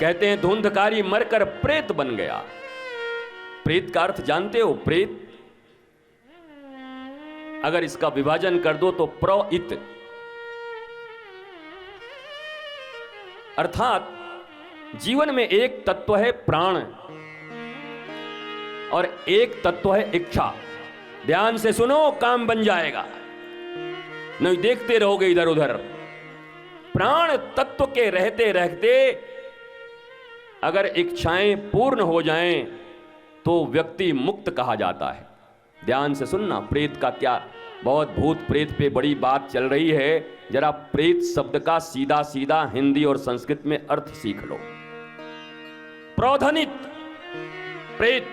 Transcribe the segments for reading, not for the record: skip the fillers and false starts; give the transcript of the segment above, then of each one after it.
कहते हैं धुंधकारी मरकर प्रेत बन गया। प्रेत का अर्थ जानते हो? प्रेत अगर इसका विभाजन कर दो तो प्रोइत, अर्थात जीवन में एक तत्व है प्राण और एक तत्व है इच्छा। ध्यान से सुनो, काम बन जाएगा, नहीं देखते रहोगे इधर उधर। प्राण तत्व के रहते रहते अगर इच्छाएं पूर्ण हो जाएं तो व्यक्ति मुक्त कहा जाता है। ध्यान से सुनना, प्रेत का क्या, बहुत भूत प्रेत पे बड़ी बात चल रही है। जरा प्रेत शब्द का सीधा सीधा हिंदी और संस्कृत में अर्थ सीख लो। प्रोधनित प्रेत,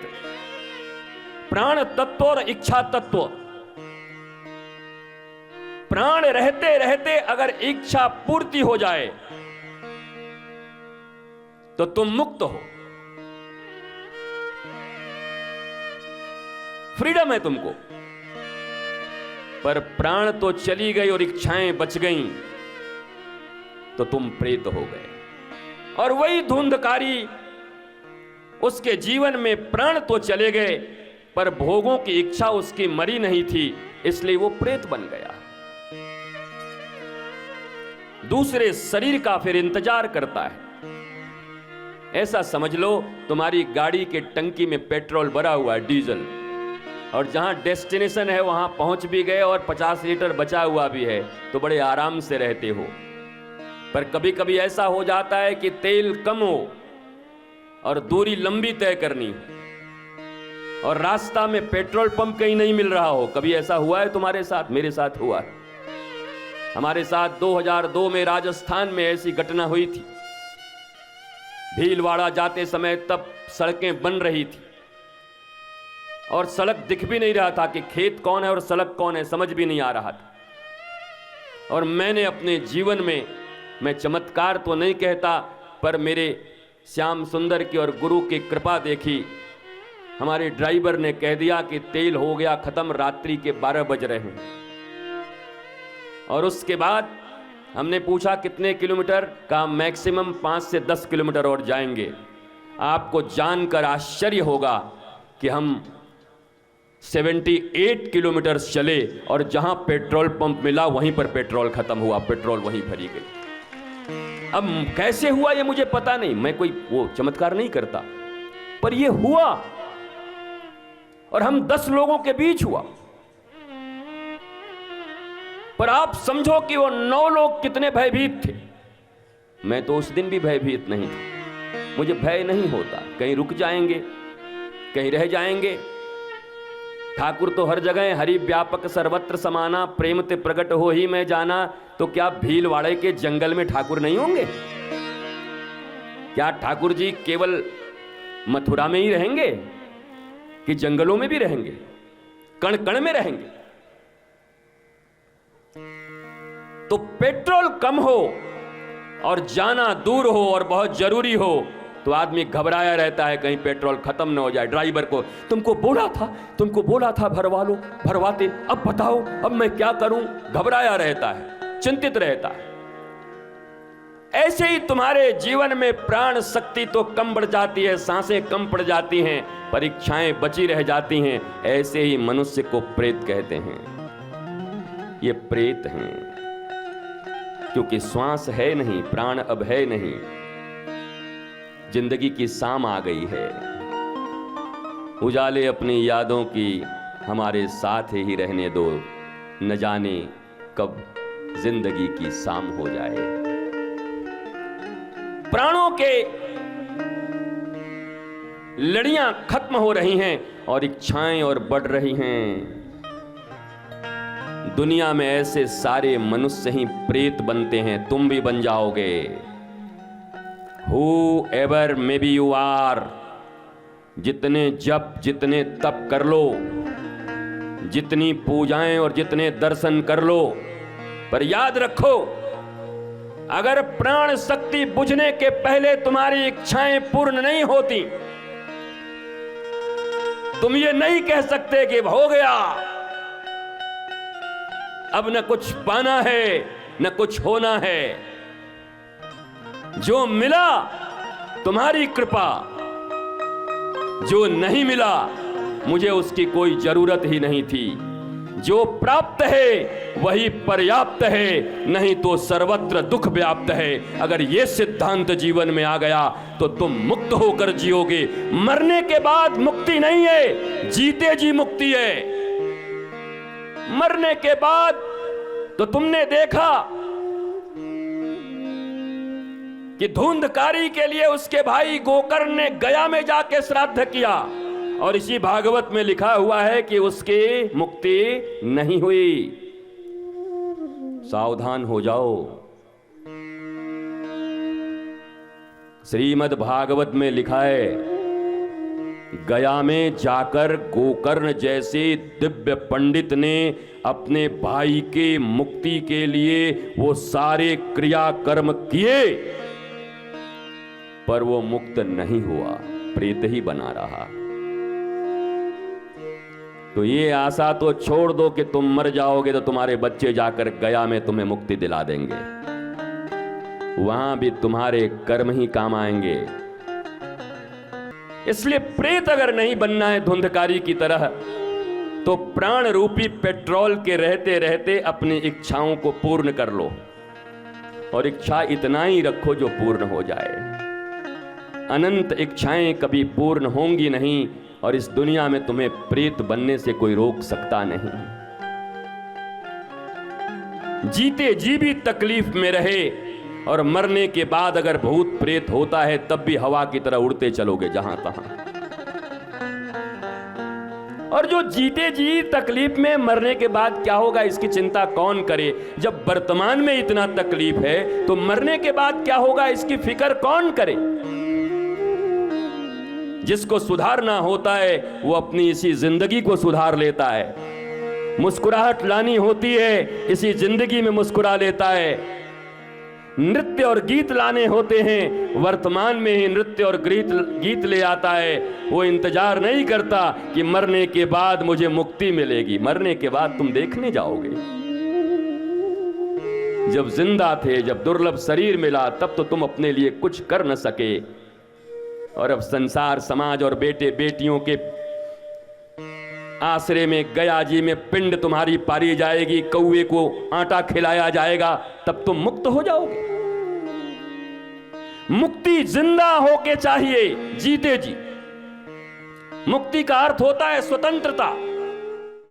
प्राण तत्व और इच्छा तत्व। प्राण रहते रहते अगर इच्छा पूर्ति हो जाए तो तुम मुक्त हो, फ्रीडम है तुमको। पर प्राण तो चली गई और इच्छाएं बच गईं तो तुम प्रेत हो गए। और वही धुंधकारी, उसके जीवन में प्राण तो चले गए पर भोगों की इच्छा उसकी मरी नहीं थी, इसलिए वो प्रेत बन गया। दूसरे शरीर का फिर इंतजार करता है। ऐसा समझ लो तुम्हारी गाड़ी के टंकी में पेट्रोल भरा हुआ है, डीजल, और जहां डेस्टिनेशन है वहां पहुंच भी गए और 50 लीटर बचा हुआ भी है तो बड़े आराम से रहते हो। पर कभी कभी ऐसा हो जाता है कि तेल कम हो और दूरी लंबी तय करनी हो और रास्ता में पेट्रोल पंप कहीं नहीं मिल रहा हो। कभी ऐसा हुआ है तुम्हारे साथ? मेरे साथ हुआ है। हमारे साथ 2002 में राजस्थान में ऐसी घटना हुई थी। भीलवाड़ा जाते समय तब सड़कें बन रही थी और सड़क दिख भी नहीं रहा था कि खेत कौन है और सड़क कौन है, समझ भी नहीं आ रहा था। और मैंने अपने जीवन में, मैं चमत्कार तो नहीं कहता, पर मेरे श्याम सुंदर की और गुरु की कृपा देखी। हमारे ड्राइवर ने कह दिया कि तेल हो गया खत्म, रात्रि के 12 बज रहे हैं। और उसके बाद हमने पूछा कितने किलोमीटर? कहा मैक्सिमम 5 से 10 किलोमीटर और जाएंगे। आपको जानकर आश्चर्य होगा कि हम 78 किलोमीटर चले और जहां पेट्रोल पंप मिला वहीं पर पेट्रोल खत्म हुआ, पेट्रोल वहीं भरी गई। अब कैसे हुआ ये मुझे पता नहीं, मैं कोई वो चमत्कार नहीं करता, पर ये हुआ और हम 10 लोगों के बीच हुआ। पर आप समझो कि वो 9 लोग कितने भयभीत थे। मैं तो उस दिन भी भयभीत नहीं था। मुझे भय नहीं होता, कहीं रुक जाएंगे, कहीं रह जाएंगे। ठाकुर तो हर जगह हरि व्यापक सर्वत्र समाना, प्रेम ते प्रकट हो ही मैं जाना। तो क्या भीलवाड़े के जंगल में ठाकुर नहीं होंगे? क्या ठाकुर जी केवल मथुरा में ही रहेंगे कि जंगलों में भी रहेंगे, कण कण में रहेंगे? तो पेट्रोल कम हो और जाना दूर हो और बहुत जरूरी हो तो आदमी घबराया रहता है कहीं पेट्रोल खत्म न हो जाए। ड्राइवर को तुमको बोला था भरवा लो, भरवाते, अब बताओ अब मैं क्या करूं? घबराया रहता है, चिंतित रहता है। ऐसे ही तुम्हारे जीवन में प्राण शक्ति तो कम बढ़ जाती है, सांसें कम पड़ जाती हैं, परीक्षाएं बची रह जाती हैं। ऐसे ही मनुष्य को प्रेत कहते हैं। ये प्रेत हैं क्योंकि श्वास है नहीं, प्राण अब है नहीं, जिंदगी की शाम आ गई है। उजाले अपनी यादों की हमारे साथ ही रहने दो, न जाने कब जिंदगी की शाम हो जाए। प्राणों के लड़ियां खत्म हो रही हैं और इच्छाएं और बढ़ रही हैं। दुनिया में ऐसे सारे मनुष्य ही प्रेत बनते हैं, तुम भी बन जाओगे। Whoever maybe you are, जितने जप जितने तप कर लो, जितनी पूजाएं और जितने दर्शन कर लो, पर याद रखो अगर प्राण शक्ति बुझने के पहले तुम्हारी इच्छाएं पूर्ण नहीं होती, तुम ये नहीं कह सकते कि हो गया, अब न कुछ पाना है न कुछ होना है। जो मिला तुम्हारी कृपा जो नहीं मिला, मुझे उसकी कोई जरूरत ही नहीं थी। जो प्राप्त है वही पर्याप्त है, नहीं तो सर्वत्र दुख व्याप्त है। अगर ये सिद्धांत जीवन में आ गया तो तुम मुक्त होकर जियोगे। मरने के बाद मुक्ति नहीं है, जीते जी मुक्ति है। मरने के बाद तो तुमने देखा कि धुंधकारी के लिए उसके भाई गोकर्ण ने गया में जाके श्राद्ध किया, और इसी भागवत में लिखा हुआ है कि उसकी मुक्ति नहीं हुई। सावधान हो जाओ। श्रीमद् भागवत में लिखा है, गया में जाकर गोकर्ण जैसे दिव्य पंडित ने अपने भाई के मुक्ति के लिए वो सारे क्रियाकर्म किए, पर वो मुक्त नहीं हुआ, प्रेत ही बना रहा। तो ये आशा तो छोड़ दो कि तुम मर जाओगे तो तुम्हारे बच्चे जाकर गया में तुम्हें मुक्ति दिला देंगे। वहां भी तुम्हारे कर्म ही काम आएंगे। इसलिए प्रेत अगर नहीं बनना है धुंधकारी की तरह, तो प्राण रूपी पेट्रोल के रहते रहते अपनी इच्छाओं को पूर्ण कर लो, और इच्छा इतना ही रखो जो पूर्ण हो जाए। अनंत इच्छाएं कभी पूर्ण होंगी नहीं, और इस दुनिया में तुम्हें प्रेत बनने से कोई रोक सकता नहीं। जीते जी भी तकलीफ में रहे, और मरने के बाद अगर भूत प्रेत होता है तब भी हवा की तरह उड़ते चलोगे जहां तहां। और जो जीते जी तकलीफ में मरने के बाद क्या होगा इसकी चिंता कौन करे। जब वर्तमान में इतना तकलीफ है तो मरने के बाद क्या होगा इसकी फिक्र कौन करे। जिसको सुधारना होता है वो अपनी इसी जिंदगी को सुधार लेता है। मुस्कुराहट लानी होती है, इसी जिंदगी में मुस्कुरा लेता है। नृत्य और गीत लाने होते हैं, वर्तमान में ही नृत्य और गीत ले आता है। वो इंतजार नहीं करता कि मरने के बाद मुझे मुक्ति मिलेगी। मरने के बाद तुम देखने जाओगे। जब जिंदा थे, जब दुर्लभ शरीर मिला, तब तो तुम अपने लिए कुछ कर न सके, और अब संसार समाज और बेटे बेटियों के आश्रय में गया जी में पिंड तुम्हारी पारी जाएगी, कौवे को आटा खिलाया जाएगा, तब तुम मुक्त हो जाओगे। मुक्ति जिंदा होके चाहिए, जीते जी। मुक्ति का अर्थ होता है स्वतंत्रता।